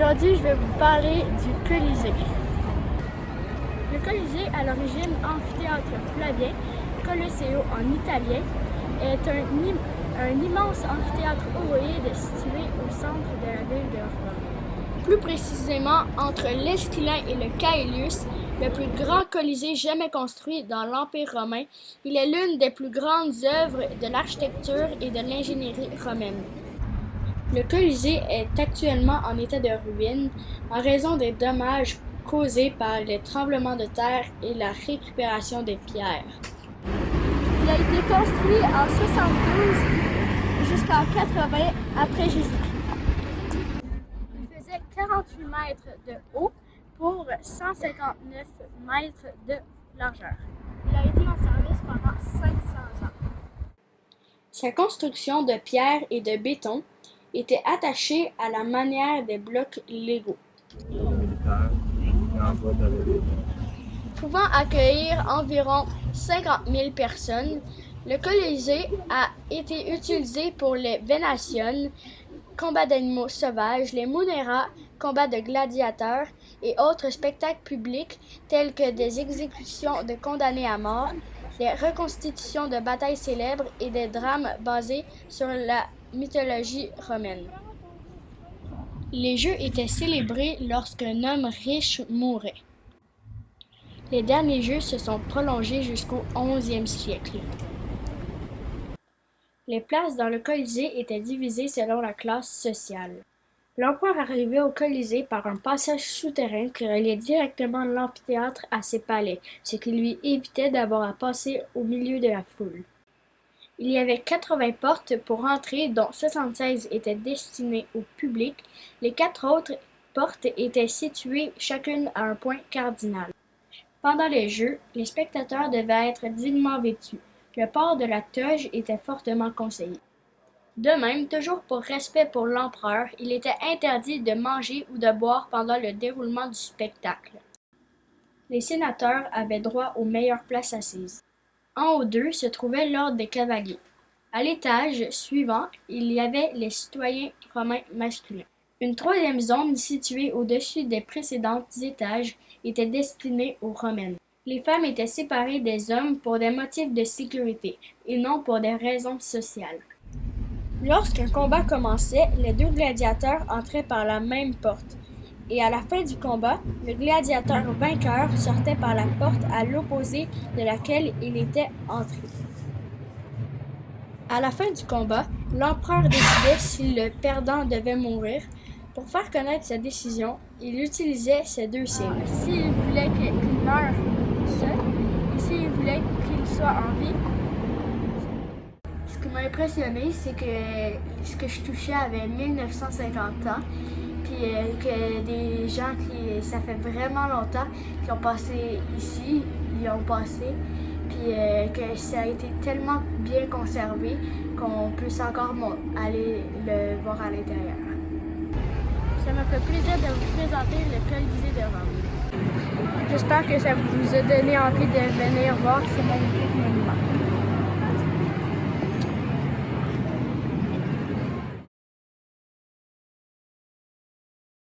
Aujourd'hui, je vais vous parler du Colisée. Le Colisée, à l'origine amphithéâtre flavien, Colosseo en italien, est un immense amphithéâtre ovoïde situé au centre de la ville de Rome. Plus précisément, entre l'Esquilin et le Caelius, le plus grand Colisée jamais construit dans l'Empire romain, il est l'une des plus grandes œuvres de l'architecture et de l'ingénierie romaine. Le Colisée est actuellement en état de ruine en raison des dommages causés par les tremblements de terre et la récupération des pierres. Il a été construit en 72 jusqu'en 80 après Jésus-Christ. Il faisait 48 mètres de haut pour 159 mètres de largeur. Il a été en service pendant 500 ans. Sa construction de pierre et de béton était attachée à la manière des blocs Lego. Pouvant accueillir environ 50 000 personnes, le Colisée a été utilisé pour les Vénations, combats d'animaux sauvages, les Munera, combats de gladiateurs et autres spectacles publics tels que des exécutions de condamnés à mort, des reconstitutions de batailles célèbres et des drames basés sur la mythologie romaine. Les jeux étaient célébrés lorsqu'un homme riche mourait. Les derniers jeux se sont prolongés jusqu'au XIe siècle. Les places dans le Colisée étaient divisées selon la classe sociale. L'empereur arrivait au Colisée par un passage souterrain qui reliait directement l'amphithéâtre à ses palais, ce qui lui évitait d'avoir à passer au milieu de la foule. Il y avait 80 portes pour entrer, dont 76 étaient destinées au public. Les 4 autres portes étaient situées chacune à un point cardinal. Pendant les Jeux, les spectateurs devaient être dignement vêtus. Le port de la toge était fortement conseillé. De même, toujours pour respect pour l'empereur, il était interdit de manger ou de boire pendant le déroulement du spectacle. Les sénateurs avaient droit aux meilleures places assises. En haut d'eux se trouvait l'ordre des cavaliers. À l'étage suivant, il y avait les citoyens romains masculins. Une troisième zone située au-dessus des précédents étages était destinée aux romaines. Les femmes étaient séparées des hommes pour des motifs de sécurité et non pour des raisons sociales. Lorsqu'un combat commençait, les 2 gladiateurs entraient par la même porte. Et à la fin du combat, le gladiateur vainqueur sortait par la porte à l'opposé de laquelle il était entré. À la fin du combat, l'empereur décidait si le perdant devait mourir. Pour faire connaître sa décision, il utilisait ces 2 signes. S'il voulait qu'il meure seul et s'il voulait qu'il soit en vie. Ce qui m'a impressionné, c'est que ce que je touchais avait 1950 ans. Puis que des gens qui, ça fait vraiment longtemps, qui ont passé ici, y ont passé, puis que ça a été tellement bien conservé qu'on puisse encore aller le voir à l'intérieur. Ça m'a fait plaisir de vous présenter le Colisée de Rome. J'espère que ça vous a donné envie de venir voir ce magnifique monument.